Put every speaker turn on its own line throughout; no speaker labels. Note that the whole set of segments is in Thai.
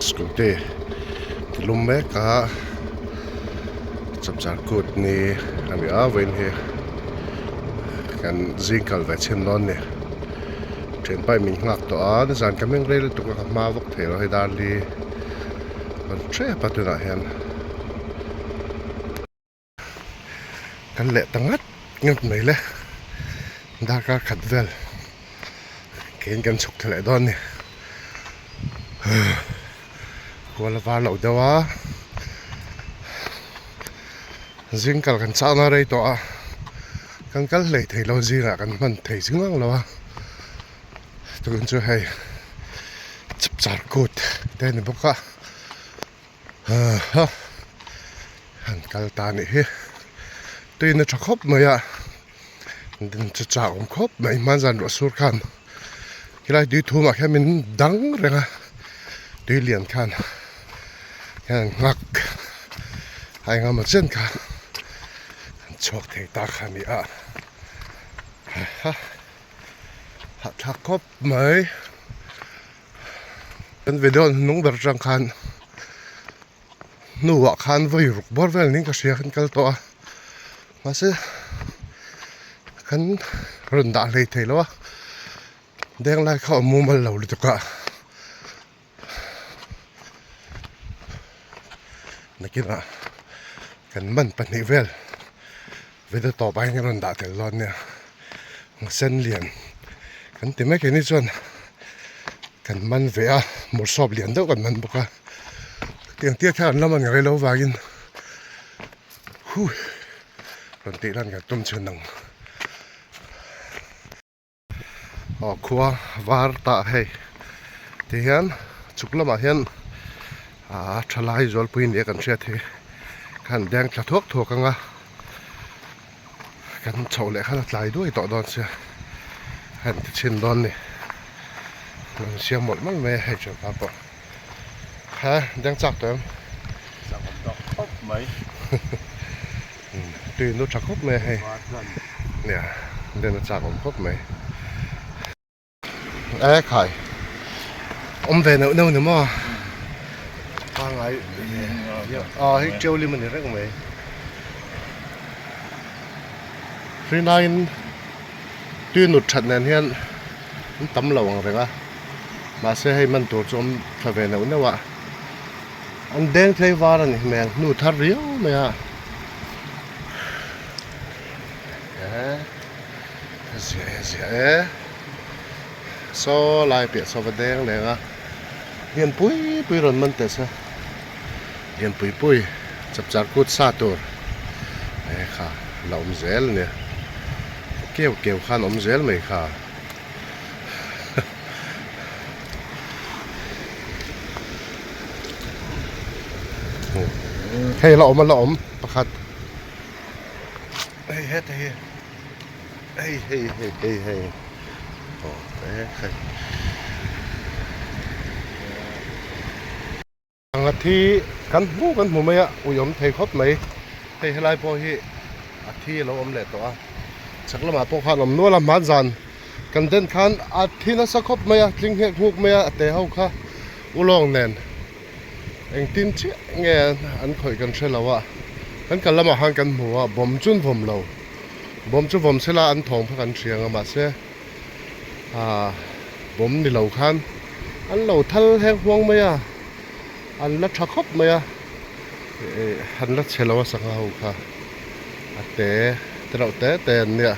Skuti lumme ka chapchar kut ni ami awen he kan zingkal ve chen non ne chen pai min ngak to an zan kameng rel tu ka ma vok thelo he dar li an tre patuna hen kan le tangat ngat mai le dar ka khat vel ken kan chuk thele don ni wala va lo dawa zingkal kan cha na rei to a kan kal le thei lo zinga kan man thei singang lo a tun chu hei chapchar kut ten boka ha han kal ta ni he tuin na khop ma ya din cha cha om khop mai man zan ro sur khan kilai du thu ma khamin dang renga du lian khan ngak hai ngam chen ka chok thei ta khami a ha thak khop mai an vedon nung ber jang khan nu wa khan voi ruk bor vel ning ka sia khan kal to a ma se kan ron da lei thei lo deng lai kha mu mal lo lu to ka nakina kan man pani vel veda to bai ngon da tel lon ne sen lian kan ti me ke ni chon kan man ve a mor sob lian do kan man boka tiang tia khan laman ngai lo wagin hu ron ti lan ga tum chen nang khuwa war ta hei ti hian chuklama hian thalai zol puin e kan ria the kan dang thla thok thok anga kan chole khan tlai doi to don sia han chin don ni lang sia mot mal me hai cha pa po ha dang chak to chak to khop mai tu no chak khop me hai nè den chak om khop mai khai về nấu mà ngày hết trâu lên mình rất mày khi nay tuyên nụt chặt nền hiện tấm lồng rồi á mà sẽ hay mình tổ chức phải về nấu nữa ạ anh đen thấy vào là mẹ nụt thắt riếu mày à dễ so lại biệt so với đen này á hiện pui rồi mình tết sao hiện pui chập cút sa tur này khá là dễ nè kêu khan dễ mày khá hey là ôm bạc hạt hey hết hey đấy ngày thì kan mu mai uyom thei khop mai thei helai po hi athi lo om le to a chakla ma po khan om no la ma jan kan den khan athi na sa khop mai tling he nguk mai te hau kha ulong nen eng tin chi nge an khoi kan thelawa kan kalama hang kan muwa bom chun vom sela an thong pha kan thianga ma se bom ni lo khan an lo thal heng huang mai an la thakop maya han la chelawa sanga ho kha ate trote te nia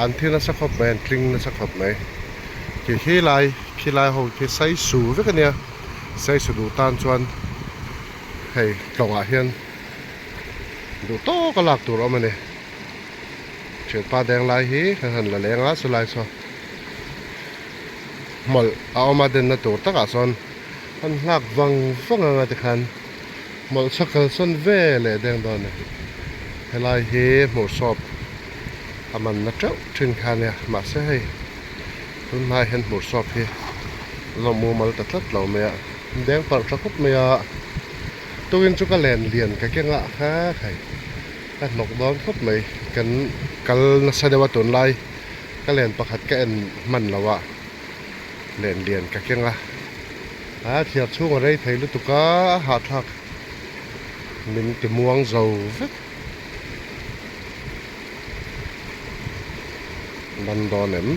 an thina sakhop ben tling na sakhop mai ki khilai ho ki sai su ve ka nia sai su du tan chuan hei tlonga hian du to ka lak tur omani chet pa deng lai hi han la lenga su lai so mol aoma den na tur taka son an lak wang anga te khan mol sakal son ve le deng don helai he mo sop aman na trau thin kha ne ma se hai tun mai hen mo sop he lo mo mal ta tlat lo me deng par thakop me ya tuin chu ka len lian ka kenga kha khai ka nok don khop mai kan kal na sa dewa ton lai ka len pakhat ka en man lawa len lian ka kenga thiar chung rei thei lu tuka ha thak min ti muang zo vek ban donem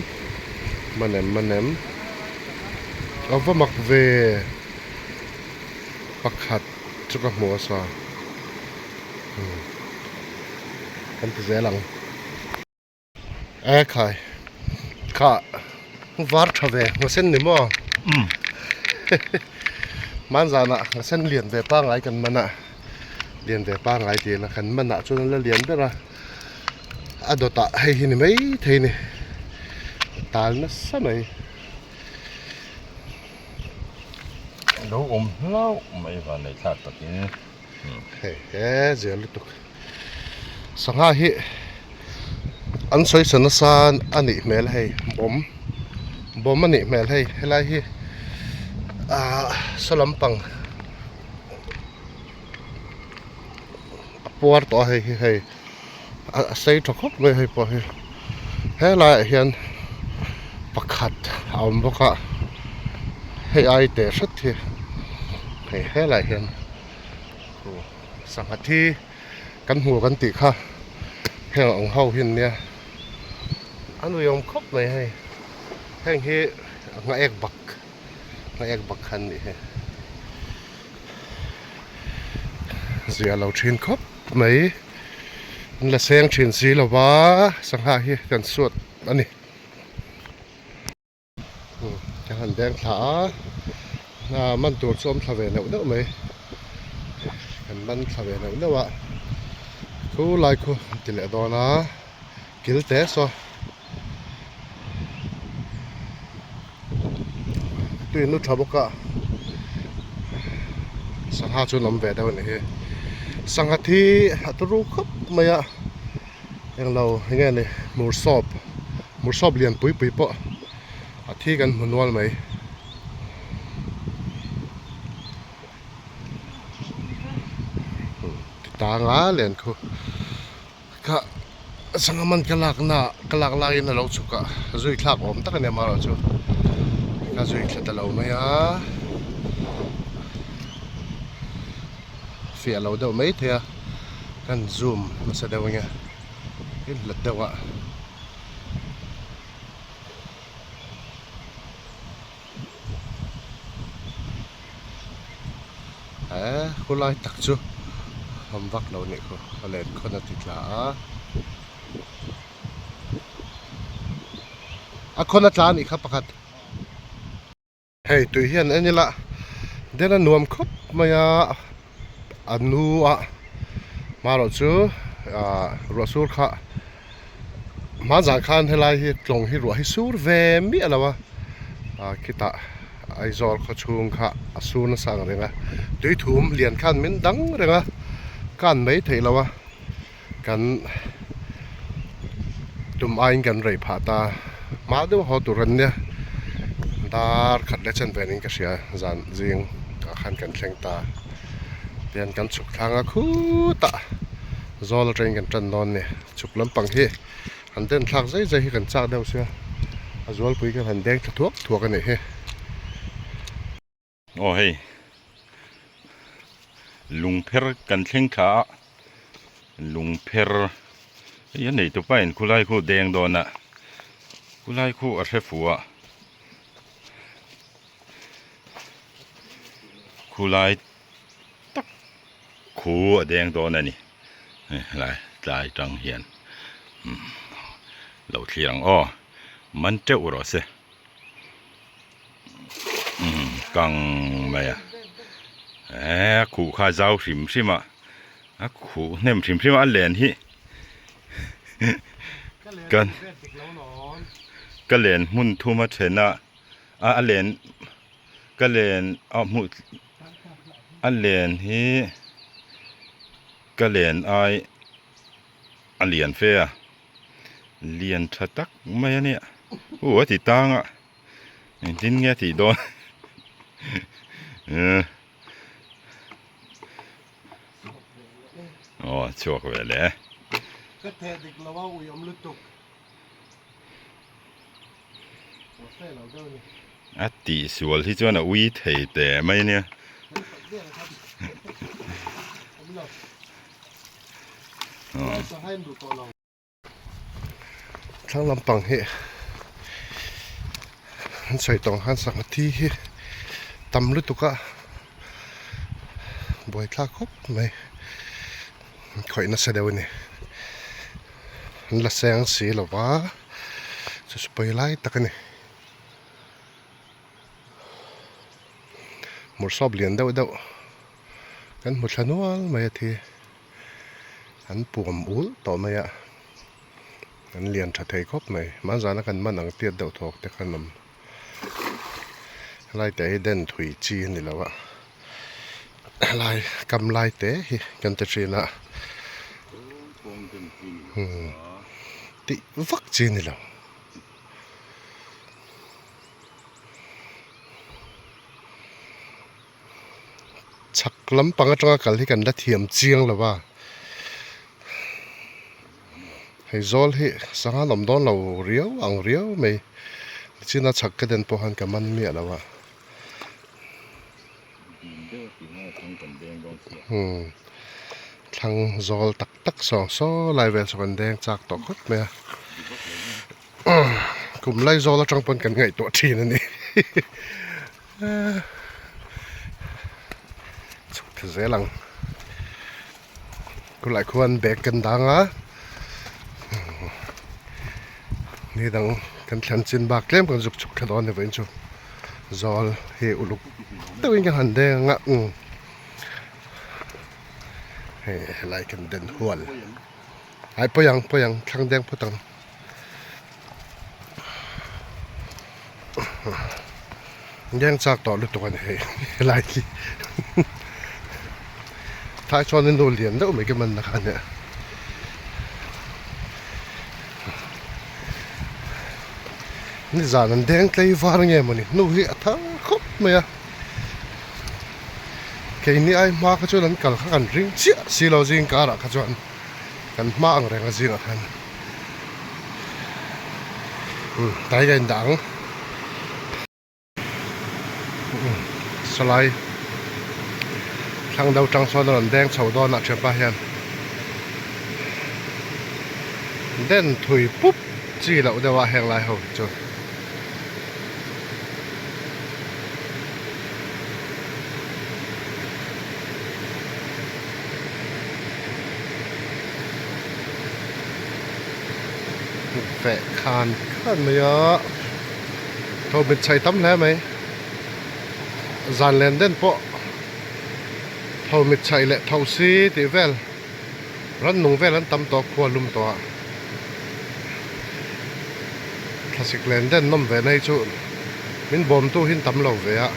manem avamak ve pakhat chuka mo sa kan ti zelang khai kha var thave ngosen ni mo man zana ngosen lian ve pa ngai kan mana lian ve pa ngai ti la kan mana chu la lian bera adota hei ni mai thei ni tal na sa mai
đâu lâu mấy vào này thật tất nhiên
he giờ lúc tục sang ha hi an soi sana san ani mel hei bom ani mel hei helai hi salampang puar to hei sei thokop me hei po hei helai hian pakhat aum boka hei ai te sat hi helai hian sangathi kan hu kan ti kha heng ong hau hin nia anu yom khop mai hai heng hi nga ek bak khan ni he zia lo thin khop mai la seng thin si lo wa sangha hi kan suat ani han deng tha man tur som thave no no mai kan man thave no no wa khu lai khu tile do na kil te so tu nu thaboka sangha chu nam ve da ni he sangha thi atru khop maya eng lo nge ni mur sop lian pui po athi kan munwal mai ta nga len khu kha sangaman kalak lai na lo chuka zui thlak om tak ne ma ro chu ka zui thla lo mai a fia lo do mai thea kan zoom ma sa da wanga in la da wa khulai tak chu hom vak lo ni ko alen khona tikla a khona tla ni kha pakhat hei tu hian anila dena nuam khop maya anu a maro chu rasur kha ma za khan helai hi tlong hi ro hi sur ve mi alawa kita aizol kha chung kha asuna sang renga tui thum lian khan min dang renga kan mai theilawa kan tum ain kan rei phata ma do ho turan ne dar khat le chen vening ka sia zan jing ka khan kan thleng ta tian kan chuk thanga khu ta zol train kan tan non ne chuk lampang hi han den thak zai hi kan cha deu sia azol pui kan han deng thuak ani he
oh hey lung pher kan thleng kha lung pher yan nei to pain khulai khu deng dona khulai khu a hrefuwa khulai tak khu a deng dona ni lai tlai tang hian lo thliang man teu ro se kang maya khu kha zau hrim a khu nem hrim a len hi ka len mun thuma thena a len ka len mu a len hi ka len ai อันเหรียญเฟียเหรียญชะตักไม่เนี่ยโอ้ที่ตังอ่ะจินเงี้ยที่โดนอ๋อชวกเวลา
ก็แท้ดิกละว่าอุยอมลุตุกใส่เราเด้อนี่
อัตติสวลที่จวนวิเทแต่ไม่เนี่ย
จะให้ดูตัวเราทั้งลำปังเฮใส่ตรงหันสังที่ตำลุตุกะบ่อยคลาคบไม่ค่อยน่าเสียดายนี่ละแสงสีหรอวะจะสปอยไลท์ตะกันนี่หมดสอบเรียนเดากันหมดชนวนมาทีอันปวมอุลต่อมาอันเรียนชัดเจนครบไหมมันจานักันมันอังเตียดเดาทอกแต่ขนมไล่แต่เด่นถุยจีนี่แล้ววะไล่กำไล่แต่กันจะจีน่ะติวัคซีนนี่แล้วชักลำปังจังกันที่กันละเทียมเจียงแล้วว่าให้โซลให้สังหารลมดอนเราเรียวอังเรียวไม่จีน่าชักกันเดินพอหันกับมันเมียแล้วว่าทางโซลตักสองโซ่ไล่เวลสกันแดงจากต่อคดเมียกลุ่มไล่โซลแล้วจังปนกันไงตัวทีนั่นนี่สุดเสียหลังกูหลายคนแบกกันดังอ่ะนี่ดังกันฉันจินบากเล่มกันจุกๆขดอนในเวนจูซอลเฮอุลุกตัวเองกันหันแดงอ่ะเฮ้ไล่กันเดินหัวเลยไอ้พยังข้างแดงพอตังแย่งจากต่อลุตัวกันเฮ้ไล่กี่ท้ายชนนินโดเลียนแล้วไม่กันมันนะครับเนี่ยนี่จานันแดงเลยฟาร์งเงี้ยมันนี่นู่นที่ท่าครบไหมอะแค่นี้ไอ้มาขจรนั้นกัลขันริงเชี่ยสีเราจริงการะขจรกันมาอังแรงจริงอ่ะท่านตายกันดังสไลด์ทางดาวจังสวนนันแดงชาวดอนนักเชื่อป่ะยันเด่นถุยปุ๊บจีเราเดี๋ยวว่าแหงไรเขาจนแฝะคานขั้นไม่เยอะเขาเป็นชัยตั้มแล้วไหมจานเลนเด่นปะเขาไม่ชัยแหละเขาซีตีเวลรันนุ่งเวลรันตั้มตัวควลุมตัวคลาสสิกเลนเด่นน้ำเวในจุมินบอมตู้หินตั้มเราเวะ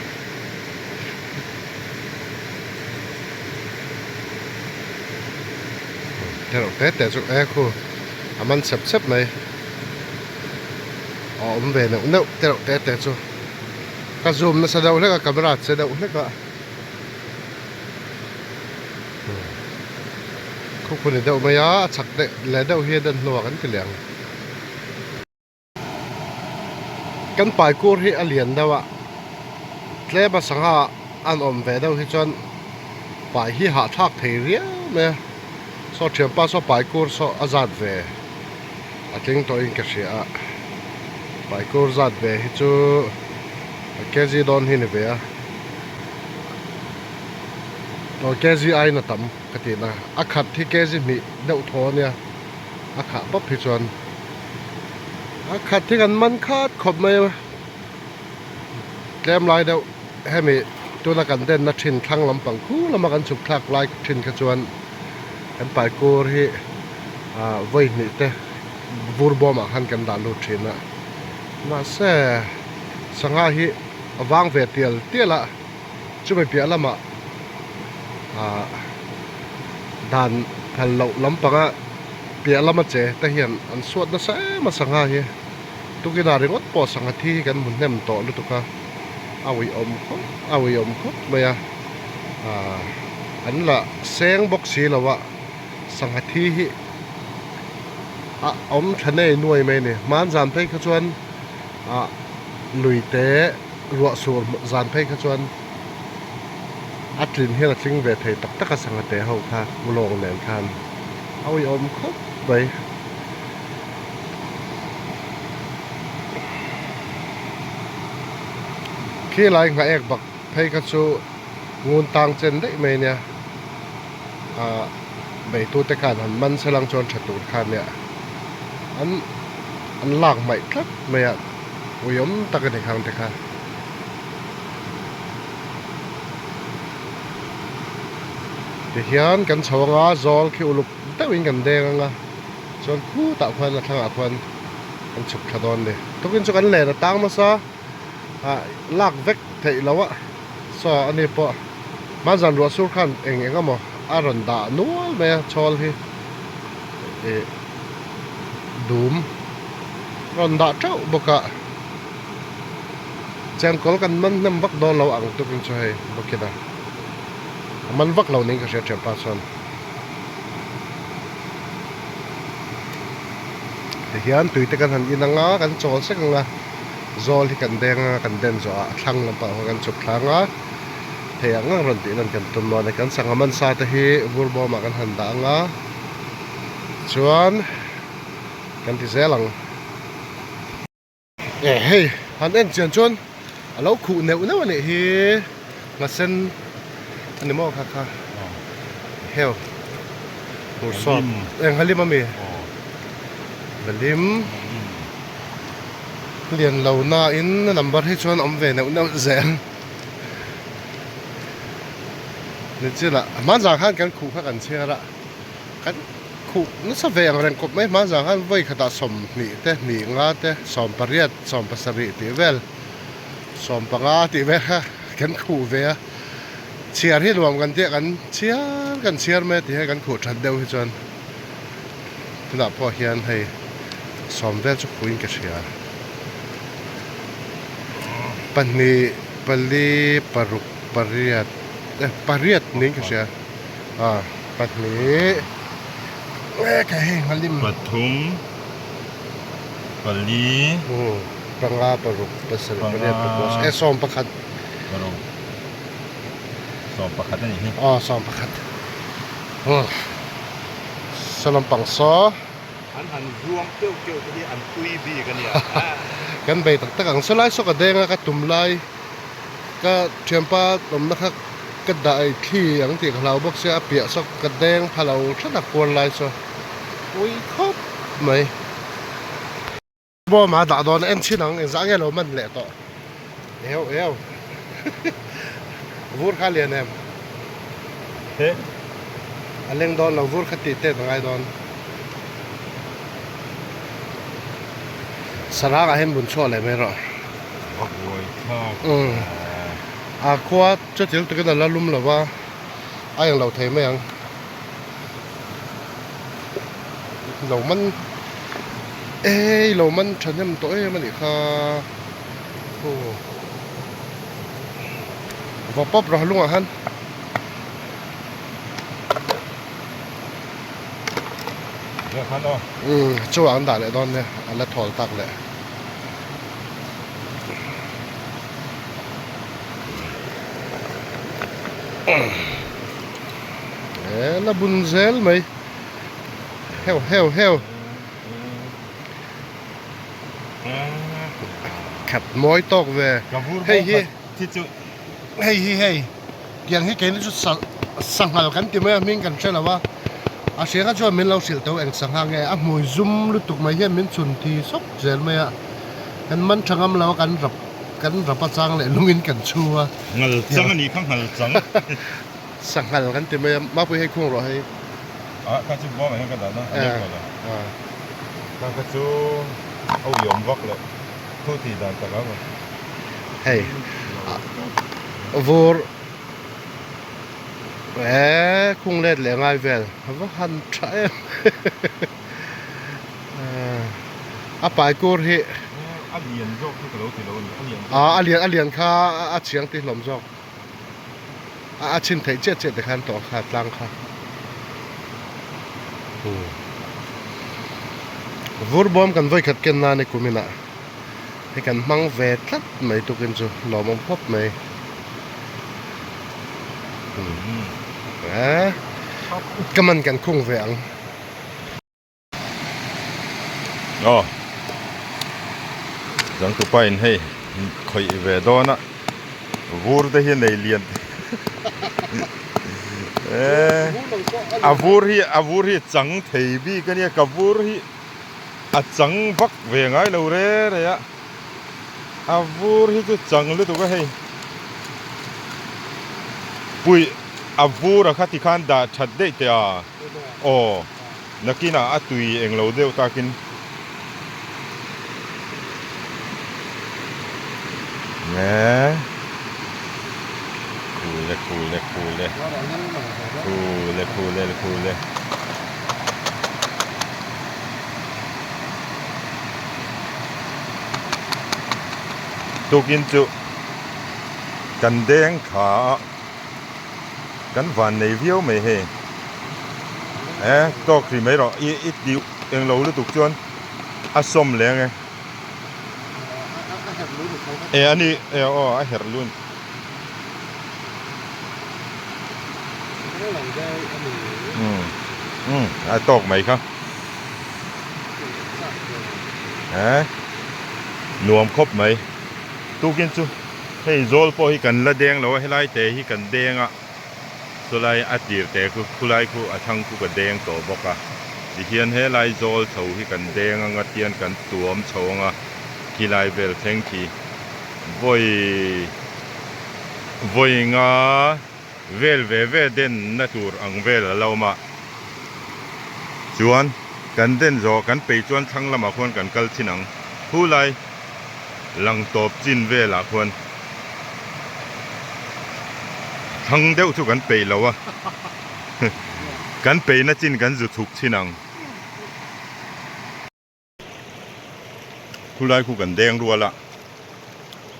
แต่จุแอร์คูมันเซ็บไหมอ๋อมันเวนะเนาะแต่จุก็ซูมนะเสดาวเล็กกับกล้องเสดาวเล็กก็คุณเดาไม่ยาชักเดเลเดาเฮียดันนัวกันทีเดียวกันไปกูที่อเลียนเดาวะเล่มาสังหาอันอมเวเดาที่จนไปที่หาทักเทียเนี่ยสอดเชื่อมป้าสอไปกูสออาซาดเวอาทิงตัวเองก็เสียไปกูอาซาดเวที่จูแกจีดอนหินเวะตัวแกจีไอน่ะตั้มกตินะอาขัดที่แกจีมีเดาทอเนี่ยอาขัดปั๊บพิจารณาอาขัดที่กันมันขาดขบไม่แกมลายเดาให้มีตัวนักการเด่นนักชินครั้งลำปังคู่แล้วมากันสุกคลักลายชินขจวนกันไปกูที่ไว้นี่แต่บูร์บอมาหันกันดาลุชินนะมาเซ่สังหาฮิวางเวทเตียละจุไม่เปียละมาด่านพันเหล่าล้ำปังอ่ะเ tia lama che ta hian an suat na sa ma sanga hi tukina ringot po sanga thi kan mun nem to lu tuka awi om kho maya an la seng box si lawa sanga thi hi om thane nuai mai ne man zan phei kha chuan lui te ruwa sur zan phei kha chuan atlin hian atling ve thei tak tak sanga te ho kha mulong nen khan awi om kho bai khi lai nga ek bak phei kha chu ngun tang chen dei mai nia bai tu te kan han man selang chon thatu khan nia an lak mai thak mai a uyom tak ne khang te kha te hian kan chawanga zol khi uluk tawin kan denga chon khu ta khwan la thanga khwan kan chuk thadon le tokin chu kan le na tang ma sa lak vek thei lawa so ani po ma zan ro sur khan eng amo aron da nual me chol hi dum ron da trau boka chen kol kan man nam vak do lo ang tokin chu hai bokida man vak lo ning ka she pa son hian tui te kan han inanga kan chol sekanga zol hi kan denga kan den zo a thlang lampa ho kan chup thlanga theanga ron ti nan kan tum no ne kan sanga man sa te hi vurbo ma kan han da nga chuan kan ti zelang hey han en chen chon alo khu neu neu ani hi nga sen ani mo kha heo bur so eng halim ami halim liền lâu na in number hi chuan om ve neu zen ni chila man za khan kan khu kha kan chera kan khu nu sa ve ang ren kop mai man za khan voi khata som ni te ni nga te som pariat som pasari ti vel som panga ti ve ha kan khu ve chiar hi luam kan te kan chiar me ti kan khu that deu hi chuan tuna po hian hei som vel chu khuin ka chiar pani pali paruk pariat ning ka siya pani ka heng halim
pathum pali
panga paruk pasal pariat papos som pakhat
paruk som pakhat ani hi
som pakhat salam pangso
an ruang keu ti an tui bi kan ya
kan bai tak tak ang salai so ka denga ka tumlai ka thiampa tomna kha ka dai thi ang ti khlau bok se apia so ka deng phalo thana kon lai so ui khop mai bo ma da don en chinang en zang lo man le to eo vur kha lian em
he
aleng don lo vur khati te ngai don sarang ahem bun cho le mero
oi kha
kwa cho til te ka la lum la wa ayang lo thei me yang lo man thanem to man i kha va pop ra lunga han
ya khan do
chu ang da le don ne ala thol tak le la bunzel mai heo khát mối tóc về hey yang hi cái nó sang hal kan ti mai min kan chela wa a sega cho min lo sil to eng sang ha nge a mui zum lu tuk mai hian min chun thi sok zel mai a kan man thangam lo kan rap pa chang le lungin kan chua
ngal chang ani khang hal chang
sang hal kan ti mai ma pu hei khung ro hei
ka chu bo mai ka da na ka chu au yom vak le thu ti dan ta ga
hey vor khung let le ngai vel va han tha em a pai kur hi
อันเลียนโยกที่กระโดดที่โดนอันเลียน
a lian kha a chiang ti hlom jok a chin thei che te khan to kha tlang kha vur bom kan voi khat ken na ne kumina he kan mang ve tlat mai tu kin chu lomom phop mai kaman kan khung ve ang
อ๋อจังตัวไปให้คอยเวดอนะวูร์ได้เห็นในเลียนอาวูร์ฮีจังเทบีกันเนี่ยกับวูร์ฮีอาจังบักเวงไงเราเร่เลยอะอาวูร์ฮีจะจังเลยตัวก็ให้ปุยอาวูร์อะคัติคันดาชัดได้แต่โอ้นักกินอะตุยเองเราเดียวตากินเนี่ยคูลเลยตุกินจุกันแดงขากันหวานในวิวไม่เฮตอกที่ไม่หรอกอีดิวเองเราหรือตุกจวนอาสมแรงไงอันนี้อ๋อไอเฮร์ลุนไอตอกไหมครับนวมครบไหมตูกินจูให้โซลพอให้กันละแดงแล้วให้ไล่แต่ให้กันแดงอ่ะสุไลอัดเดียวแต่คือไล่คือทั้งคือกันแดงต่อบอกอ่ะดิเฮียนให้ไล่โซลเฉาให้กันแดงงัดเทียนกันตัวมเฉาอ่ะที่ไล่เวลเทงทีvoi nga vel ve den natur ang vel lo ma chuan kan den zo kan pe chuan thang lama khon kan kal chinang hu lai lang top chin vela khon thang deuh chu kan pe lo wa kan pe na chin kan zu thuk chinang hu lai khu kan deng ruwa la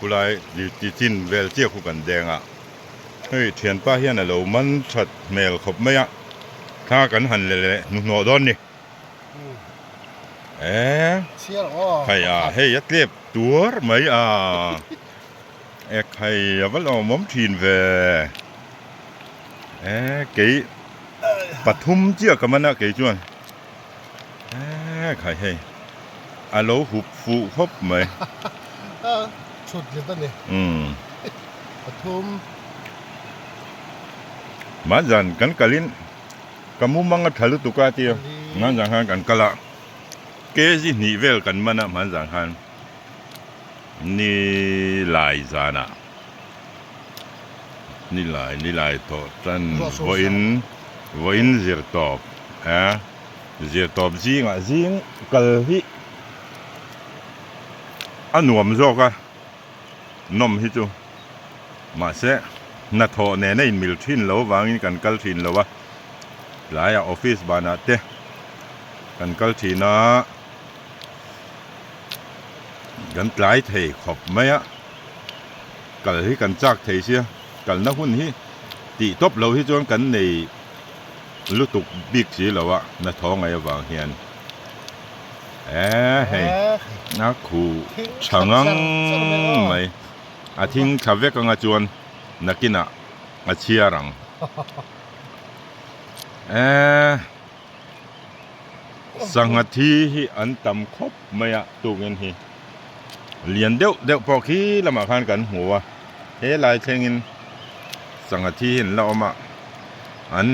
กูไล่ดิจินเวลเจียคู่กันแดงอ่ะเฮ้ยเทียนป้าเฮียน่ะเรามันชัดเมลขบไม่อ่ะถ้ากันหันเลยหนูดอนนี่
เชียร์อ๋อ
ใครอ่ะเฮ้ยยัดเรียบตัวไหมอ่ะใครว่าเราม้มทีนเวกี่ปทุมเจียกับมันนะกี่จวนใครเฮ้ยอาโลหุบฟูครบไหม
ชุดเลยป่ะเนี่ยปทุม
มาจันกันกะลินกะมุมังกะทะลุตุกาเตียมาจังหันกันกะละเกสินิเวลกันมันนะมาจังหันนี่หลายซานะนี่หลายโตตันวอินซิรตอบซิรตอบจิงอ่ะจิงกะลฮิอันนวมโซกะนมฮิจูมาเสนัทโหเนในมิลทินแล้ววางกันกัลทินแล้ววะหลายออฟฟิศบานาเตกันกัลทินะกันหลายเทขอบไหมอ่ะกันที่กันจากเทเสียกันนักหุ้นที่ตีตบเราที่จวนกันในลุตุกบิ๊กสีแล้ววะนัทท้องไงวางเฮียนเฮ้ยนักขู่ช่างไหมอาทิงขับเวกังอาจวนนักกินอ่ะอาเชียรังสังหารที่อันต่ำครบไม่อะตัวเงินที่เลียนเดี๋ยวพอขี้ละมาคันกันหัวเฮ้ลายเชงินสังหารที่เห็นเรามาอัน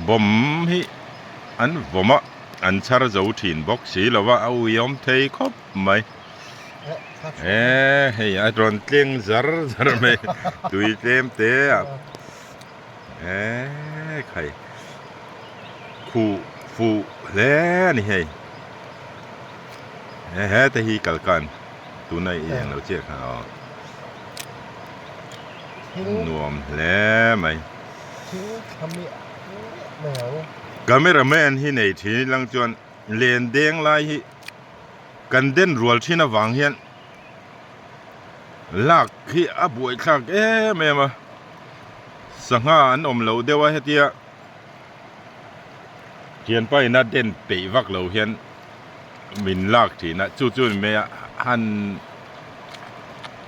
บ่มที่อันบ่มอันชาร์จอุทินบอกสีแล้วว่าเอายอมเทครบไหมเฮ้ยไอ้ตอนเลี้ยงซาร์ไม่ตุยเต็มเตะใครคู่ฟูเล่นี่เฮ้ยแต่ฮีกัลกันตัวไหนเองเราเจ๊เขานวมเล่ไหมกาเมราแมนที่ไหนที่ลังจวนเลียนเด้งลายที่ กันเด่นรัวที่น่ะวางเฮียนลากขี้อะบวยคากแม่มาสังหาอันอมเหลาเดียวว่าเฮ็ดเตียเขียนไปน่ะเด่นเปวักเหลาเฮียนมินลากที่น่ะจู่ๆแม่หัน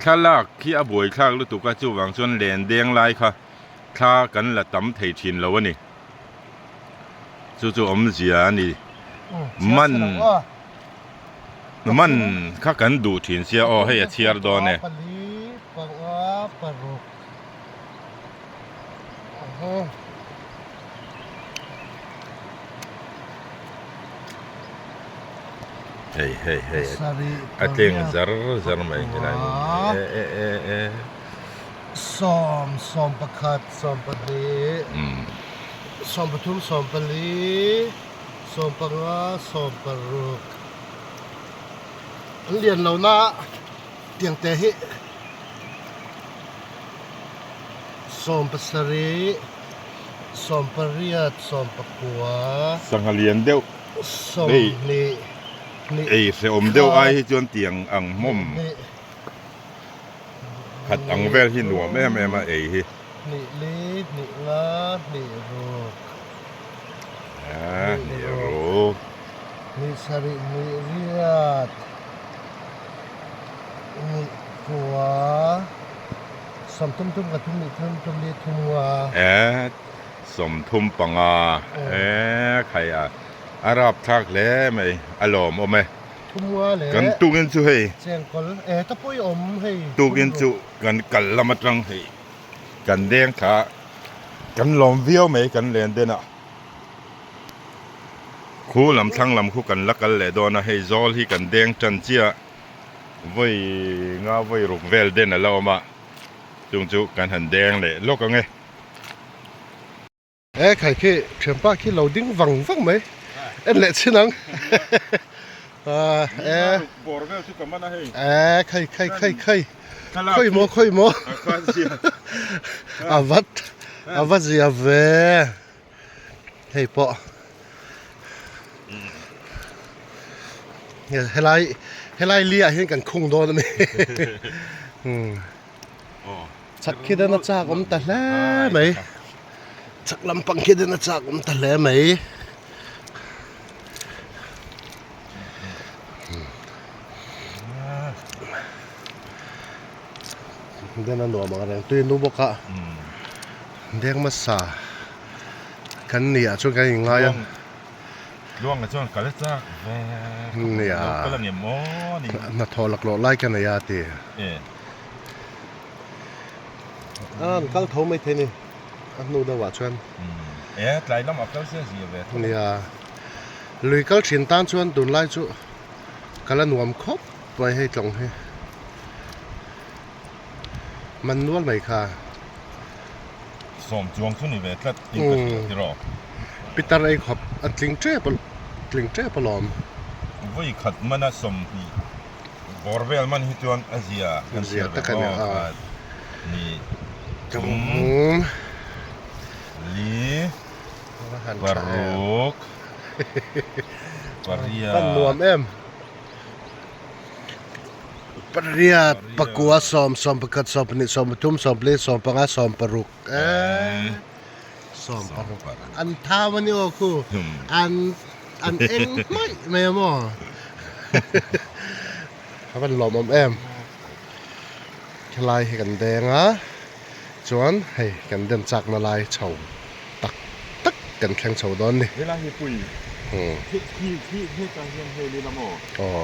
ถ้าลากขี้อะบวยคากหรือตุกะจู่วางส่วนแหลนแดงลายค่ะค่ากันละตำไถชินแล้ววะนี่จู่ๆอมเสียนี่มันข้ากันดูถินเสียให้เชียร์ดอนเนี่ย
ปลีปังอาปรุก
เฮ้ยอะเต็งซาร์ไม่กินอะไร
ซ้อมประคัดซ้อมปลีซ้อมปทุมซ้อมปลีซ้อมปังอาซ้อมปรุกเรียนเราหน้าเตียงแต่ฮิสมปัสรีสมปริยัตสมปกัว
สังหเลียนเดียว
สมนี่
เสอมเดียวไอ้จวนเตียงอังม่มขัดอังเวลที่หนัวแม่มานี่
ลีนี่ลานี่รู
นี่รู
นี่สรินี่เรียดนี่กัวสมทุ่มกับทุ่มนี่ทุ่มนี่ทุ่มว่า
สมทุ่มปังใครอารับทักแล้วไหมอารมณ์ไหม
ทุ่มว่าเลย
กันตุกินจุให้
เสียงกลตะปุยอมให้
ตุกินจุกันละมัดรังให้กันแดงขากันลมเวียวไหมกันเล่นเด่นคู่ลำทั้งลำคู่กันลักกันเลยโดนให้จอลที่กันแดงจันเจียไว้งาไว้รุกเวลเด่นเรามาจุกันหันแดงเลยโลกกันไง
ใครขี้เชื่อป้าขี้เราดิ้งวังไหมเละชินัง
บอร์เวลที่กันมาให้
ใครค่อยโมอาวัดเสียเวให้ปะให้ไล่เลี้ยเห็นกันคงโดนไหมชักคิดนะจากผมแต่แล้วไหมชักลำปังคิดนะจากผมแต่แล้วไหมเดี๋ยวนั่นหนูมาอะไรตัวนู้บกะเดี๋ยวมาสากันเนี่ยช่วยกันยังไง
ล่วงกับช่วงกันแล้วจ้า
เนี่ย
ก็ละเนี่ยหมอนี่
น่าทอหลักหล่อไล่กันนะยาตีกัลทไม่เท่นี่นู้ดว่าชวน
ไล่ล้ำอับกัลเสียสิเว้ย
เนี่ยลุยกัลชินตันชวนตุนไล่จุกัลนวมครบไว้ให้ตรงให้มันนวลไหมค่ะ
สมจวงสุนี่เว้ยถ้าติดที่รอ
ปิตาไอ้ขอบกลิ่งเจ๊ปลอม
ไว้ขัดมันน่ะสมนี่บอร์เวลมันฮิตวันอาเซีย
ตะกันเนี่ย
นี่
จุ่ม
ลีบารุกปริยา
ปั้นนวมปริยาปะกัวสอมประกัดสอมปนิสอมทุ่มสอมเลสอมปังอาสอมปรุกสอมปรุกอันท้าวันนี้ก็คืออันเอ็นไม่หมอเขาเป็นหลอมคลายให้กันแดงจวนให้กันเดินจากมาลายเฉาตักกันแข่งเฉาดอนนี่
เวลาเฮปุยที่การเรียนเฮลิลาโม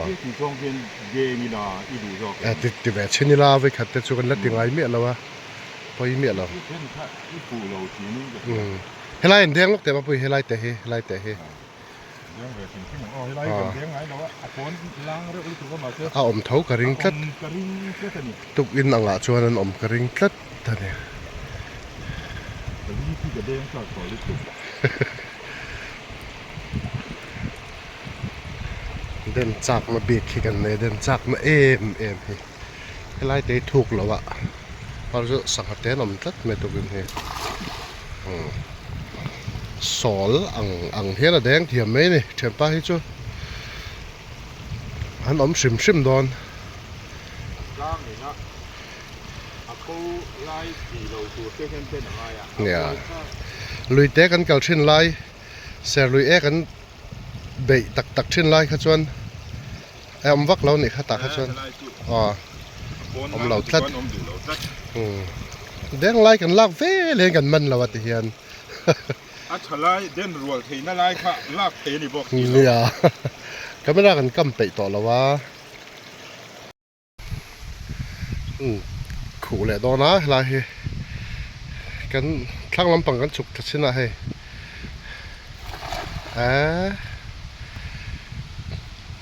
ที่ช่องเรียนเกนิลาอีดูจอก
ติดแบบเชนิลาไว้ขัดแต่ช่วยกันลัดยังไงเมียแล้ววะพออีเมียแล้วเฮลัยแดงลูกแต่มาปุยเฮลัยแต่เฮอมเท้ากระริงคลัดตุกอินอ่างชวนนั้นอมกระริงคลัดท่านเนี่ยเดินจากมาบีบขี้กันเลยเดินจากมาให้ไล่เตะถูกแล้วอะพอจะสังเกตนมคลัดไม่ตุกอินเฮสอลอังเฮียระแดงเทียมไหมนี่เทียมป้าให้จู่ อันอมชิมดอน
ล่างนี่นะอะกูไล่กี่โลตัวเส้นเป็นอะไรอ่ะ
เนี่ยลุยเตะกันเก่าชิ้นลายเสียลุยเอกันเบะตักชิ้นลายขจวนไอ้อมวักเรานี่ข้าตาขจวนอ๋ออมเหล่าทัดเด้งลายกันลากเว้เล่นกันมันละวัติเฮียน
อัชไลเด่นรัวทีนั่นไรค่ะลากเทนี่บอก
เนี่ยก็ไม่ได้กันกำเตะต่อแล้ววะขู่แหละดอนะลายกันข้างลำปังกันฉุกทัชนะให้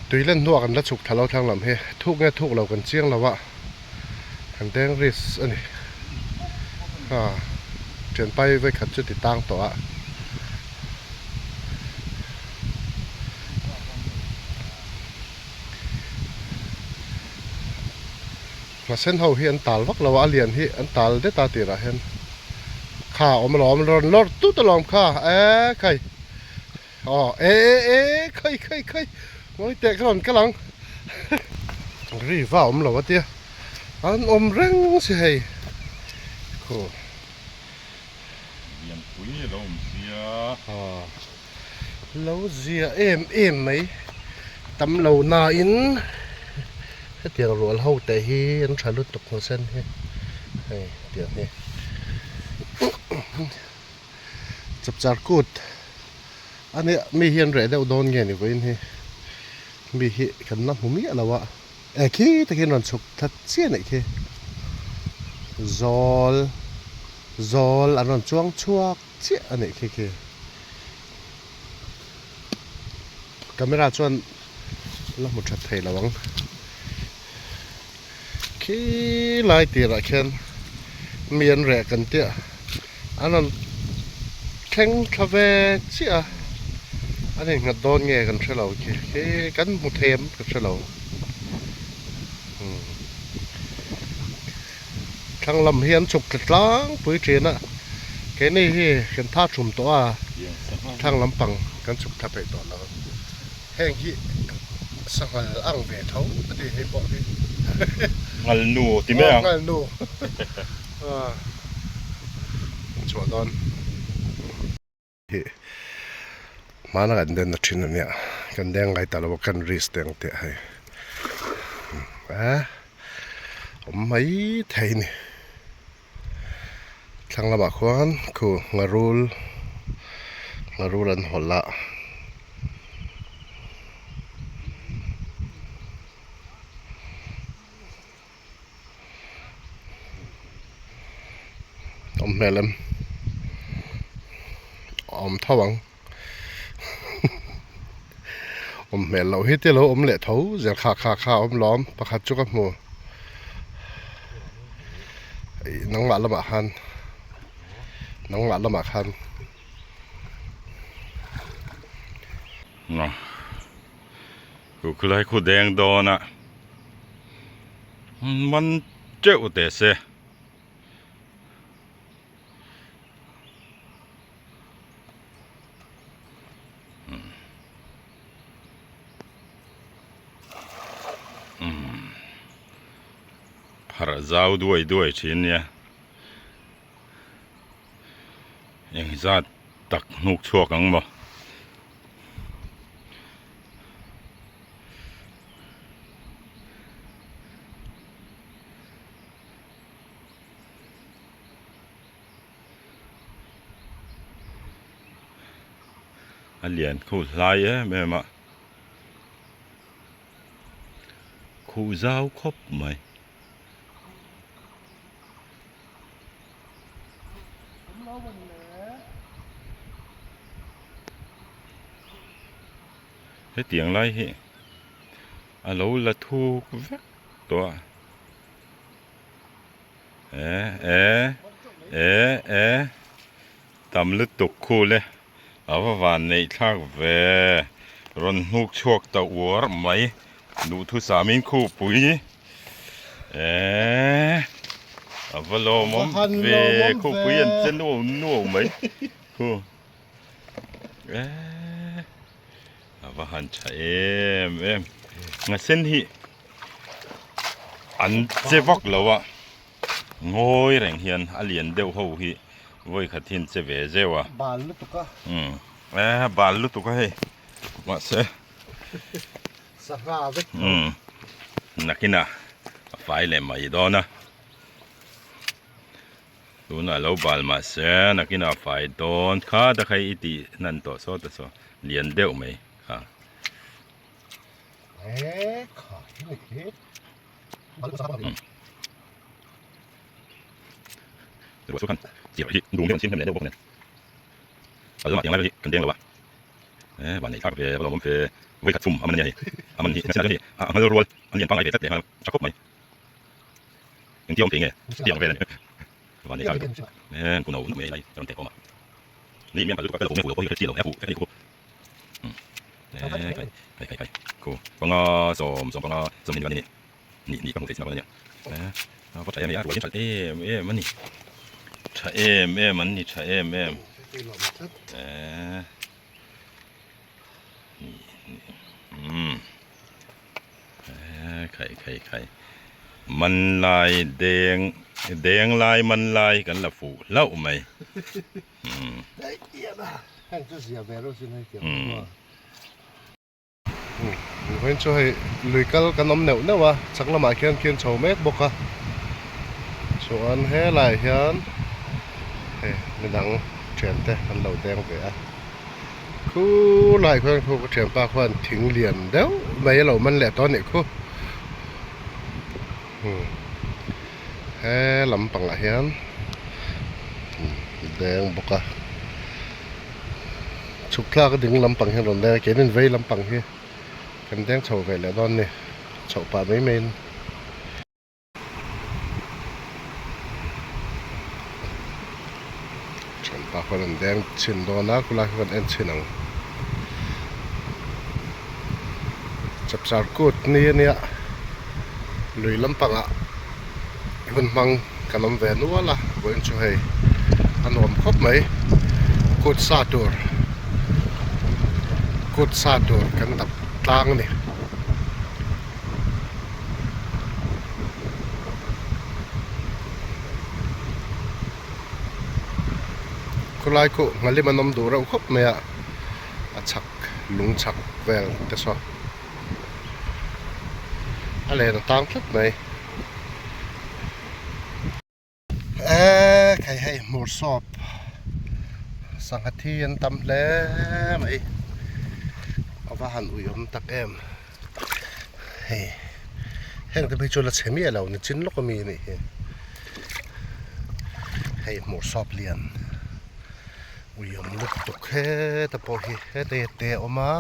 ตุยเล่นนัวกันแล้วฉุกทะเลาะทางลำให้ทุกแง่ทุกเรากันเจียงแล้ววะกันแดงริสอันนี้เปลี่ยนไปไว้ขัดจุดติดตั้งต่อมาเส้นเฮาเฮียนตาลวักเราว่าเลียนที่อันตาลได้ตาตีระเห็นข้าอมล้อมร้อนรถตู้ตะลอมข้าใครอ๋อใครมองเตะกระหล่อนกระหลังรีฟ้าอมเราว่าเตี้ยอันอมเร่งสิให้โอ้
ยังคุยลมเสีย
เราเสียเอ็มไหมตำเราหน้าอินเตียงรัวเฮาแต่เฮียนชาลุตกหัวเส้นเฮ้เตียงนี่จับจาร์กูดอันนี้มีเฮียนเรดเดาโดนเงี้ยนี่ก็อินเฮมีเฮกันน้ำหูมีอะไรวะขี้ตะเกียนวันศุกร์ทัดเสียไหนขี้ซอลอันนั้นช่วงเสียอันนี้ขี้กาเมราชวนเราหมดชัดไทยระวังขี้ลายตีระแคนเมียนแรกกันเตี้ยอันนั้นแข่งคาเฟ่เสียอันนี้งัดโดนเงี้ยกันเช่าเราขี้กันหมดเทมกันเช่าเราทางลำเฮียนฉุกกระล้างปุ๋ยเจนอะแค่นี้ที่กันท่าชุมตัวทางลำปังกันฉุกทับไปต่อเราแห้งที่สังหารอ่างเวทเขาอันนี้ให้บอกดิ
งัลนูที่แม่
งัลนูชัวดอนมาหน้ากันเดินนัดชินเนี่ยกันแดงไงแต่ละวันกันรีสเตงเตะให้ผมไม่ไทยนี่ทางระบาดควันคืองารูลันหอละอมเมลมอมทวังอมเมลเราฮิตเตลอมเละเท้าเสียขาอมล้อมประคัดจุกมัวนังหวานละหมาคัน
กูคือไรกูแดงโดนอ่ะมันเจ้าแต่เสียพระเจ้าด้วยชิ้นเนี่ยยังจะตักนุกชั่วกังบ่อันเลียนคู่ลายแม่มาคู่เจ้าครบไหมให้เตียงไรเฮอะเราละทูกแวกตัวตำลึกตกคู่เลยเอาวันในทางเวรอนหุกชวกตะวัวไหมดูทุสามินคู่ปุ๋ยเอาวโลมเวคู่ปุ๋ยอันจะนู่ไหมคู่เอาว ว่าหันชะเอ็มงะเส้นที่อันเจวอกแล้วอ่ะงอยแรงเฮียนอเลียนเดียวเฮาฮีไว้ขัดทินเจเวเจวะ
บานลุตุกะ
บานลุตุกะให้มาเส
สะราเวก
นักกินะไฟเลยมาอีดอนะดูน่ะเราบาลมาเสนักกินะไฟดอนข้าตะไคอีตีนั่นต่อซอตะซอเลียนเดียวไหมค่ะ
ขาที่นี่บานลุตุกะ
เดี๋ยวสุขันเสียบที่ดูไม่ต้องชิมทำไหนเดี๋ยวพวกเนี่ยเอาสมัครอย่างไรพี่กันเด้งหรอวะวันนี้ข้าวเฟ่เราผมเฟ่ไว้ขัดฟุ่มมันใหญ่มันนี่นั่นนี่มันรัวมันเลี้ยงฟังไอ้เฟ่ตัดเดี๋ยวชักคบไหมยังเที่ยวตีไงเที่ยวเฟ่เนี่ยวันนี้ข้าวกูเอาไม่อะไรต้องเตะเข้ามานี่มีอะไรก็ผมไม่กูก็เที่ยวแอบกูแค่กูใครกูฟังอ่ะสมฟังอ่ะสมนี่วันนี้นี่ก็ผมเฟ่มาวันนี้เพราะใจไม่อยากรู้ยิ่งชัดมันนี่ชะเอมมันนี่ชะเอมไข่มันลายแดงลายมันลายกันละฟูเล่าไหม
ไอ้เหี้ยนะแห้งจะเสียแบรู้สิให้เกี่ยวเพิ่นช่วยลุยกันน้ำเหนียวนะวะสักละมาเขียนโชว์เม็ดบกอะส่วนเฮ้หลายเฮียนในหนังเฉียนแต่อันเหล่าแดงไปอ่ะคู่หลายคนคู่เฉียนปากคนถึงเหรียญเด้วไม่เหล่ามันแหละตอนนี้คู่ลำปังอ่ะเฮียนแดงบกอะชุกคลาก็ดึงลำปังเฮียนโดนแดงเกินเป็นไว้ลำปังเฮียกันแดงโฉบไปแล้วตอนนี้โฉบป่าไม่เมนปากคนแดงชินโดนะกุลาคนเอ็นชินังจับสารกูดนี่เนี่ยลุยลำปังอ่ะมันมังกันลำเวนัวละเว้นช่วยอันนมครบไหมกูดซาตูร์กันตับตางนี่กุลายกูงั้นเลยมันนมดูเราครบไหมอ่ะชักลุงชักแววแต่ซออะไรต่างๆครบไหมใครให้หมดสอบสังฆที่ยันตำแล้วไหมเอาว่าหันอุยมตักแอมเฮ้แห้งแต่ไปจนละเฉมีเราเนี่ยชิ้นลูกก็มีนี่ให้หมดสอบเรียนอุยมลุกตุกแค่แต่พอเฮ้เตะออกมา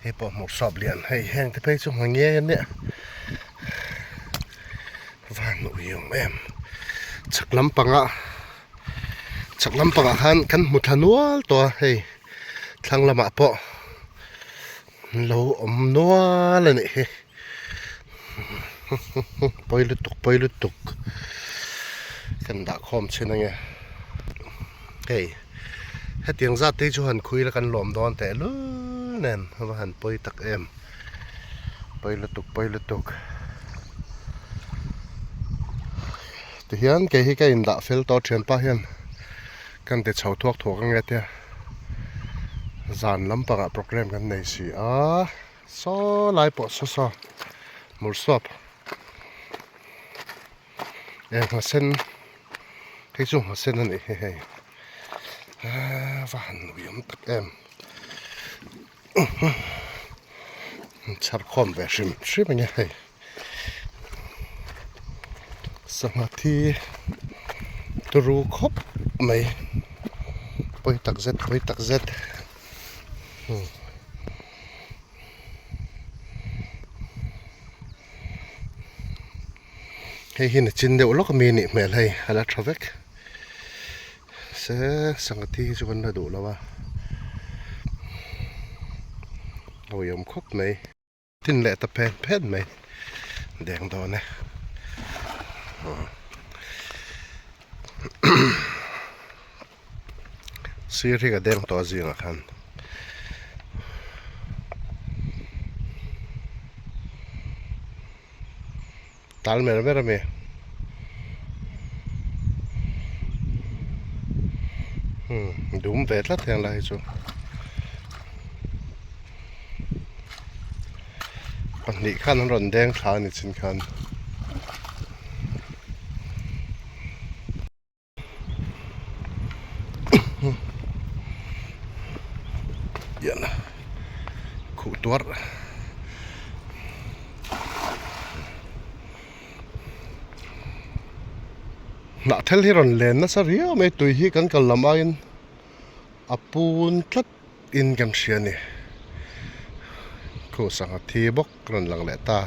ให้พอหมดสอบเรียนให้แห้งแต่ไปจนหางเงี้ยเนี่ยว่าอุยมแอมชักลำปังอ่ะคันหมดทันวัวตัวให้ทางละมาปะเราอมนัวเลยนี่ไปลุตุกกันด่าคอมเช่นไงเฮ้ยให้เตียงซาติจูหันคุยแล้วกันหลอมดอนแต่ลุ้นนั่นว่าหันไปตักเอ็มไปลุตุกแต่เฮียนแกให้แกอินด่าเฟลต่อเชียนป้าเฮียนกันแต่ชาวทวกกันไงเตี้ยจานลำปังโปรแกรมกันในสิซอไลปอซอหมดสอบมาเส้นให้จุ่มมาเส้นนั่นเองว่าหันวิมตักเอ็มชัดคอมแบบชิมยังไงสมาธิตรูครบไหมไปตักเซ็ตให้เห็นจินเดียวล็อกมีนี่เหมือนให้ฮัลโหลทราฟิกเสียสังเกตที่จุกันดูแล้วว่าเรายอมครบไหมทิ้งแหละตะเพนไหมแดงดอนนะซื้อที่กระเด้งตัวจริงอ่ะคัน tal mer me dum vet la thang lai chu pan ni khan ron deng thla ni chin khan yan khu tuar na thel hi ron len na sa ria me tui hi kan kal lama in apun tlat in kam sia ni khu sang thi bok ron lang le ta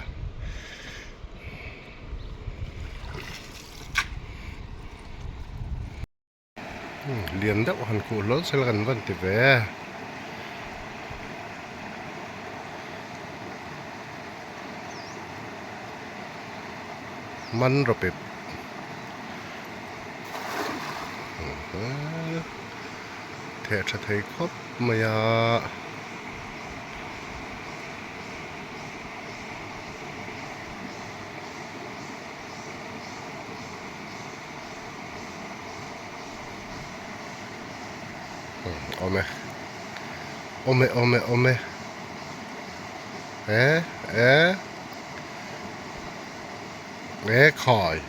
lian deuh han khu lol sel kan van ti ve man ro pe the cha thei khop maya ome khoi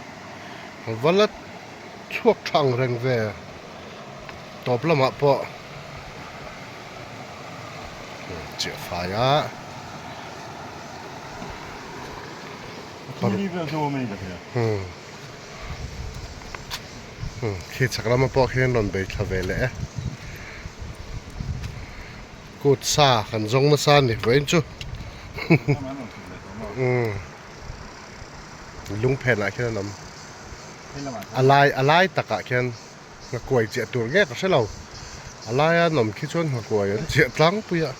valat chuak thang reng ve top lama po chia faya
Ni ve so me ka ya
khi chaklama po khen ron be thavele kut sa kan zong ma san ni wen chu lung phen a khen nam alai taka khen nga koi che tur ge ka selo alai a nom khi chon nga koi an che tlang puya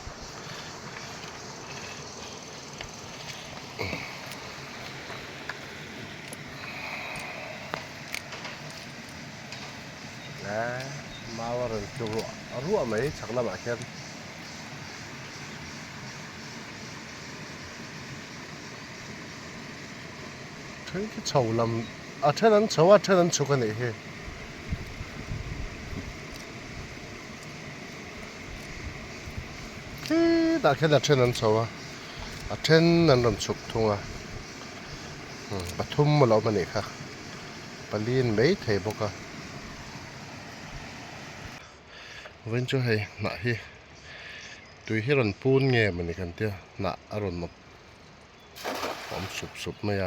mawaran chu ruwa mai chaklama khen cái chầu làm thếนั้นchầu thếนั้นchầu cái này he cái đã cái là thếนั้นchầu thếนั้นlàm chục thùng bắt thum mà lâu mà này khác bắt liên mấy thầy bốc vẫn chưa hay nãy hi tụi hi làm pun nghe mà này kan tia nãy làm một sụp mày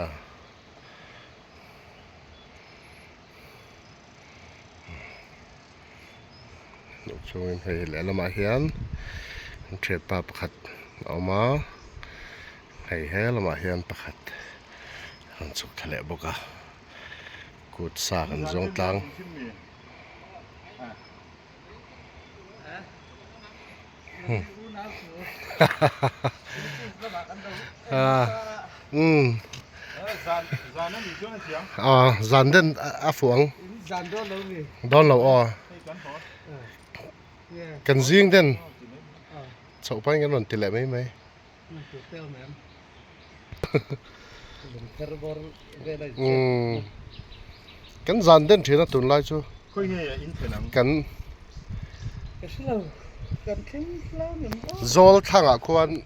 chung hay lẽ là mà hiền chơi ba bạc ở má hay là mà hiền bạc hắn chụp thề lẽ bốc cột sa hắn giống tăng dàn đến phuang đón lâu cần riêng đến chậu bánh cái lần tỷ lệ mấy cần dàn đến thì nó tuần lại chứ cần zol thang à quan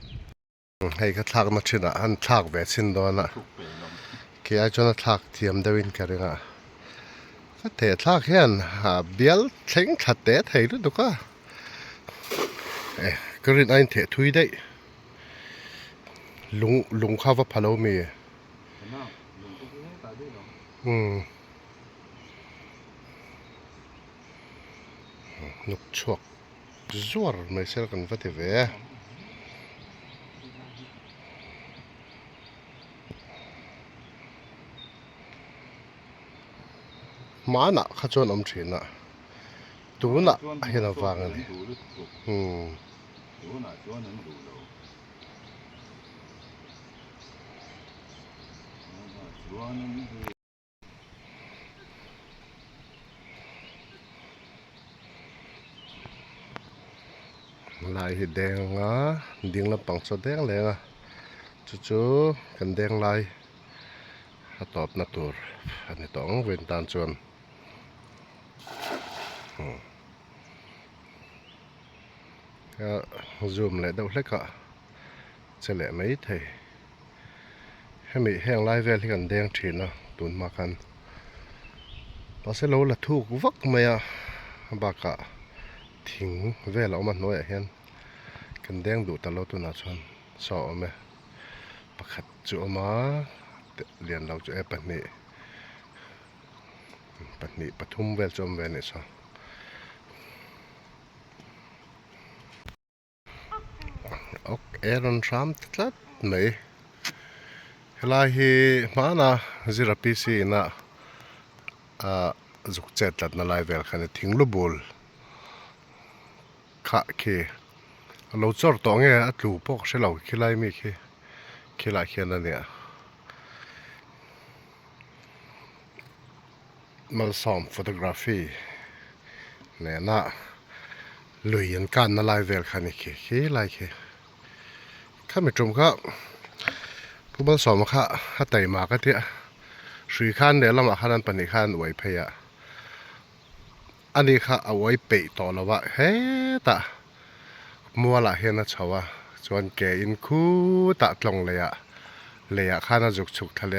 hay cái thang nó trên anh thang về xin đó nè khi ai cho nó thang thiềm đeo in cái đấy à cái thể thang hiện biel thính thật té thấy đó được à cái này anh thể thui đấy lung khao vào phalo mì nục chuột zuar mai sel kan vate ve mana khachon am thina tuna hena wang ani lại thì đèn á điện là bằng số đèn lên à chú cần đèn lại ถ้าตอบนาตูรอันนี้ต้องเว้นตามจวนก็ซูมเลยเดี๋ยวเล็กก็จะแหละไม่เท่ให้มีแห้งไล่เวลที่กันแดงถีนเนาะตุนมากันตอนเสร็จแล้วละทุกวักไหมอ่ะบากะทิ้งเวลเอามันน้อยเห็นกันแดงดูตลอดตัวน่าชนสอบไหมประคัดจุมาเรียนเราจะปันนี้ปทุมเวลจอมเวลนี่ซะoch äran samtlat mig helahi mana zira pc na zukchetlat na live khane thinglu bol kha ke lo chor to nge atlu pok se lo khilai mi khila khian ania mal som photography ne na luyen kan na live khane ke lai keข้าไม่จมก็ผู้บังสอมค่ะถ้าไต่มาก็เถอะสุยขันเดี๋ยวเรามาขันปนิขันไว้เพียอันนี้ค่ะเอาไว้เปะต่อแล้วว่าเฮ้ตะมัวละเห็นนะชาวจวนแกอินคู่ตะตรงเลยอะข้าน่าจุกฉุกทะเล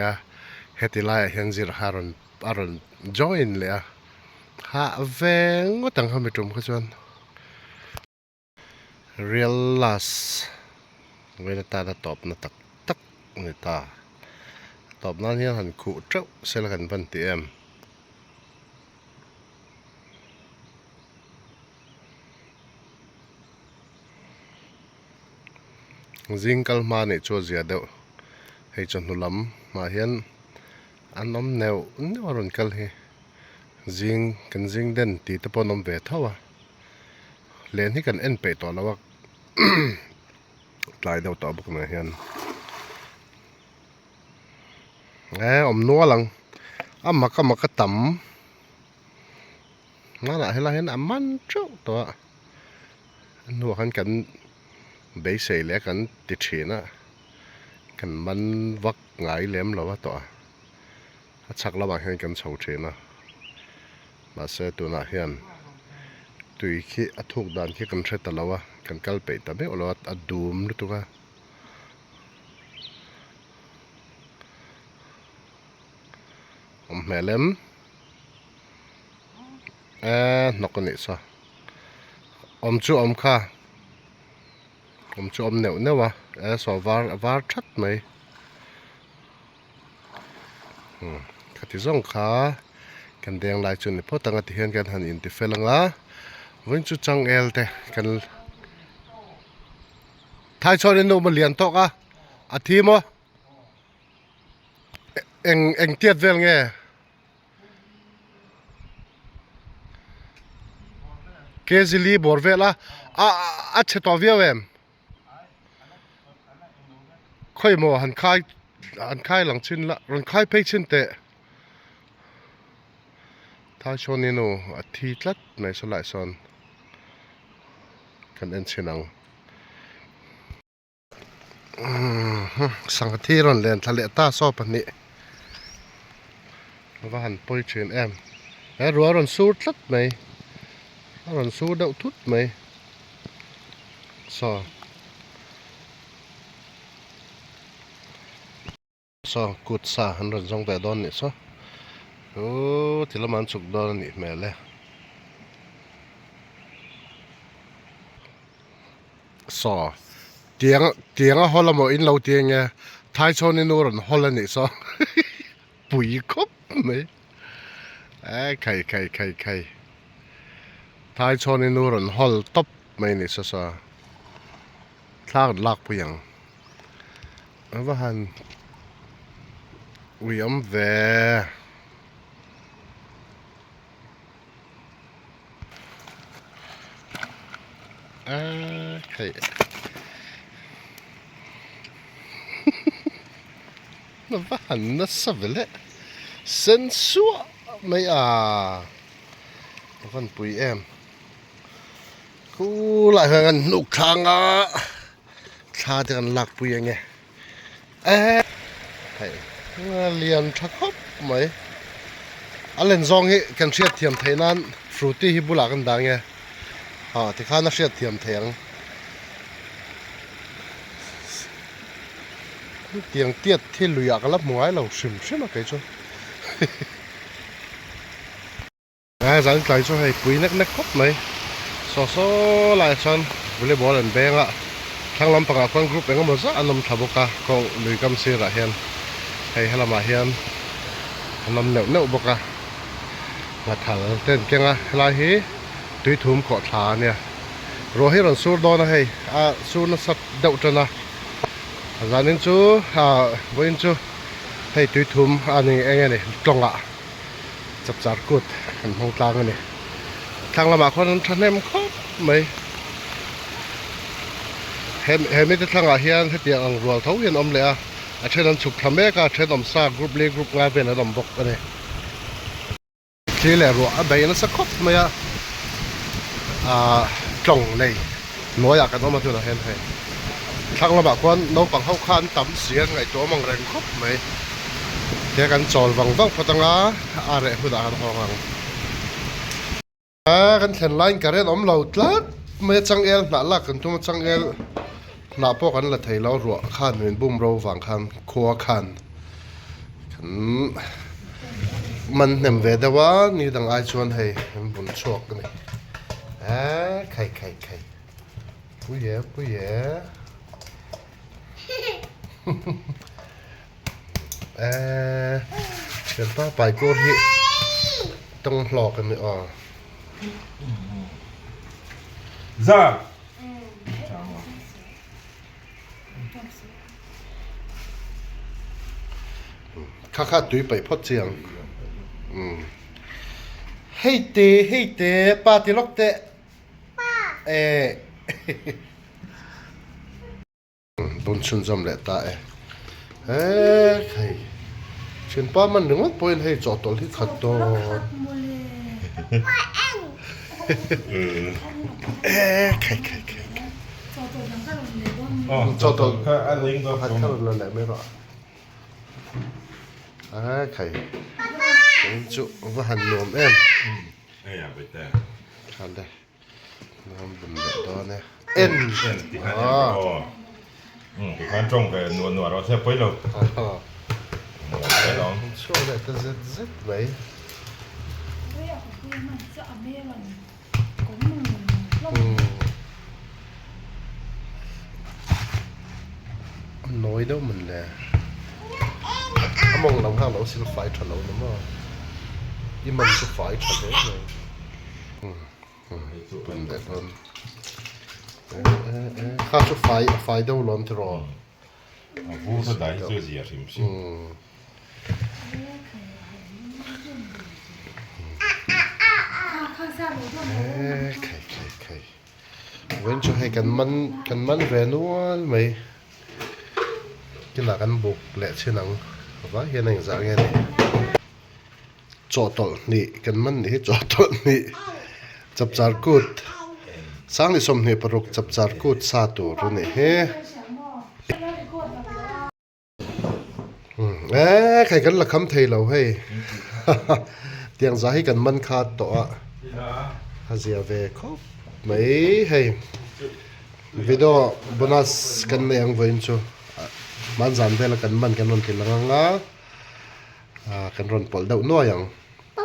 เฮติไลเห็นจิรฮารอนจอยน์เลยฮะแวงก็ตั้งข้าไม่จมก็จวน real lastเวลาตาตอบนะตักนี่ตาตอบนั้นยังหันขู่เจ้าเสลกันพันเตียมจิงกัลมาเนี่ยชัวเสียเดียวให้จนหุลำมาเห็นอันน้ำแนวนี่ว่ารุนกัลให้จิงกันจิงเด่นตีตะปนน้ำเวทเท่าเล่นให้กันเอ็นไปต่อแล้วว่าลายเดาต่อบุกนะเฮียนอมนัวหลังมักต่ำนั่นแหละให้เราเห็นมันเจ้าตัวนัวกันเบสเซ่แล้วกันติดเชื้อนะกันมันวักไงเลี้ยมเราว่าตัวชักระหว่างเห็นกันเฉาเชื้อนะมาเสียตัวนะเฮียนตุยขี้ทุกด้านขี้กันเช็ดตลอดว่ากันกัลไปแต่ไม่เอาละอัดดูมหรือตัวก็แม่เล็มนกคนนี้ซะจูค่ะจูเหนียวเนี่ยวะสอวาชัดไหมขัดที่ส่งขากันแดงลายจุนเพราะตั้งแต่เห็นกันหันอินติเฟลังละวันจุจังเอลเตกันท้ายชนนูมาเรียนโต๊ะอ่ะอาทิมะเอ็งเทียดเวลไงเกซิลีบอร์เวล่ะเชตอเวียเวมค่อยมัวหันค่ายหลังชิ้นละรันค่ายเพชรชิ้นเตะท้ายชนนูอาทิตย์ละในสลายซอนกันเอ็นเชนังสังฆที่ร่อนเรียนทะเลต้าซอปันนี้ว่าหันปอยเชนรัวร่อนสูดลัดไหมร่อนสูดเดาทุดไหมซอกุดซาหันร่อนจงแต่ดอนนี่ซอโอ้ที่ละมันสุกดอนนี่แม่เลยซอเตียงฮอลล์มออินเราเตียงไงท้ายชนในนูรันฮอลล์นี่ซอปุ๋ยครบไหมไข่ท้ายชนในนูรันฮอลล์ตบไหมนี่ซอทางลักไปยังว่าหันวิมเวไข่ว่าหันน่าสบเลยเซนซัวไม่วันปุยกูหลายกันนุกทางชาเดินหลักปุยยังไงไข่ เลียนทักครบไหมอันเล่นซองฮิกันเชียดเทียมไทยนั้นฟรุตตี้ฮิบุลากันดังไงที่ข้านักเชียดเทียมเทียงเตียงเตียดที่ลุยกันลับมวยเราชิมมาไกลจ้ะสังไกลจ้ะให้ปุยนักครบไหมโซหลายชั้นวอลเลย์บอลเล่นแบงอ่ะทั้งลำปางคนกรุ๊ปเองก็มาซะอันนำทับกะก็ลุยกำเสียระเฮียนให้ละมาเฮียนอันนำเนื้อบกะมาถังเต้นเก่งอ่ะลายฮีตุยทุ่มเกาะขาเนี่ยรอให้เราสู้ดอนให้สู้นักสัตว์เดาจนะร้านนี้จูวันจูให้ตุยทุ่มอันนี้เองไงเนี่ยตรงอ่ะจับจัดกุดหันห้องกลางนี่ทางละมาคนนั้นทันเนมครบไหมเห็นไม่ได้ทางอาเฮียนให้เตียงอังรัวเท่าเห็นอมเลยเช่นนั้นฉุกทำเมกาเช่นอมซากรุ๊ปเล็กรุ๊ปงานเป็นอมบกกันเลยที่แหล่รัวใบนั้นสักครบไหมจงเลยน้อยอยากกันออกมาตัวละเห็นให้ทางละมาคนน้องปังเข้าคานต่ำเสียงไอ้ตัวมังแรงครบไหมเดี๋ยวกันจอลวังวังพัฒนาอะไรพูดอะไรห้องกันเห็นไลน์กันเรื่องอมเหล่าลัดไม่จังเอลหน้าลักกันตัวจังเอลหน้าพวกกันละไทยเรารัวขันเป็นบุ้มเราฝังขันคัวขันมันเหนื่อยเวดว่านี่ดังไอชวนให้มันบุญโชคกันเลยไข่ผู้เย่เดี๋ยวป้าไปกูที่ต้องหลอกกันเลย
Za.
ข้าตุยไปพอดเสียงให้เตะป้าติล็อกเตะบนชุนจำแหละตาใครเช่นป้ามันหนึ่งวันปอยให้จอดตัวที่ขัดตัวใครจอดตัวขัดข้าวนั่นแหละไม่รอใครจุว่าหันนม
Ja, bitte.
หันได้นมบุญเด็ดตัวเนี่ยเอ็น
Die kann ja. Die kann schon nur raus her Polo. Ja, dann.
ช่วงนี้จะเซ็ตไว้น้อยเด้อมันแหละมองหลังข้างเราสิไฟถนนนะมั้งยี่มันสิไฟถนนเลยเป็นแบบนั้นข้าจะไฟเด้อล้อมที่รอ
Wo ist da so sehr im Sinn?
ใครเว้นจะให้กันมันเรนัวไหมกินหลักกันบุกแหละเช่นนั้นว่าเห็นอย่างสังเกตจอดตนี่กันมันนี่จอดตนี่จับจารกูดสังนิสมนี่ปรุกจับจารกูดซาตูรุนี่เฮ้ใครกันละคำไทยเราให้เตียงจะให้กันมันขาดตัวฮาเซียเวคอบไม่ให้วิดีโอบนัสกันในอังวินชูมันจำได้ละกันมันกันรอนกินละงากันรอนปอลดาวน้อยยังป้า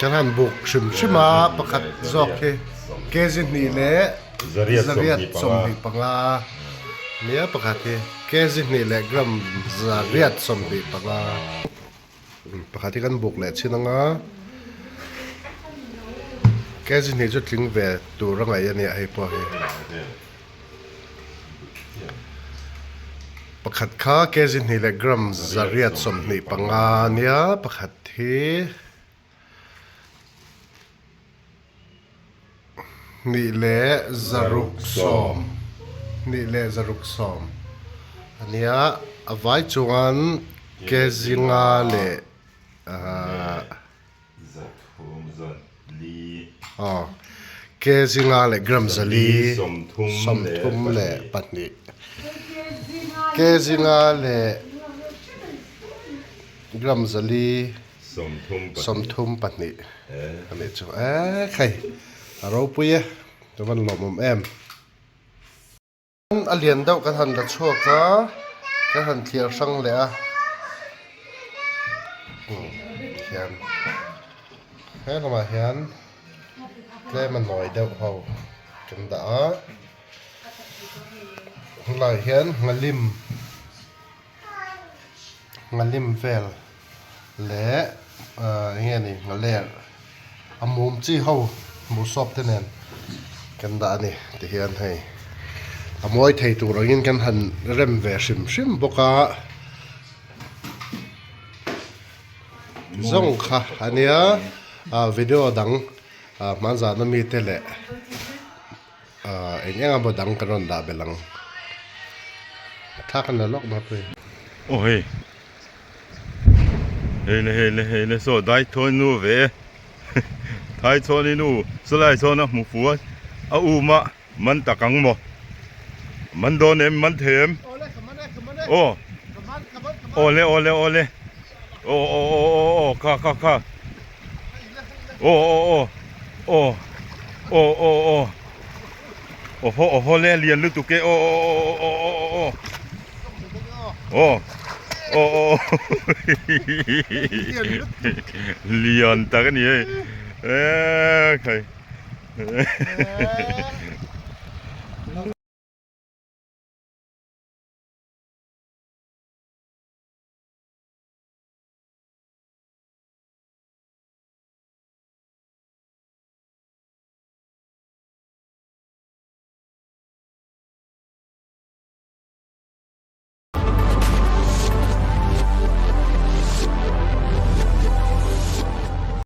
กันหันบุกชิมาประคัดจอกเกจินี่แหละจะเรียดสมบีปังลาเนี่ยประคัดเกจินี่แหละกรัมจะเรียดสมบีปังลาประคัดที่กันบุกแหละชินังแกจินี่จะถึงเวตัวร่างไงเนี่ยให้พอให้ประคัดข้าแกจินี่แหละกรัมจะเรียดสมบีปังลาเนี่ยประคัดที่นี่แหละจะรุกสมนี่แหละจะรุกสมอันนี้เอาไว้จวนแกจิงาเล่แกจิงาเล่กรัมซาลีสมทุมเล่ปัตนีแกจิงาเล่ gram zali
สมทุมปะ
som thum patni ani chu khai aro puye to man lom em alian deuh kan han la chuaka kan han thliar sang le a hian he lama hian tle man noi deuh ho kan da lai hian ngalim vel le nghe ni ngale amum chi ho mu sop te nen kan da ni te hian hei amoi thei tu rangin kan han rem ve shim boka zong kha ania video dang manza na mi tele enga bo dang karon da belang thak na lok ma pe
โอ้ยเฮ้ยโซได้ทนนูเวไทยโซนี่นูสลายโซนะหมูฟัวเอาอูมามันตะกังบ่มันโดนเอ็มมันเถมโอ้โอเลโอ้ค่ะโอ้โอ้โหเรียนลึกตุเกโอ้เลียนตากันนี่ใคร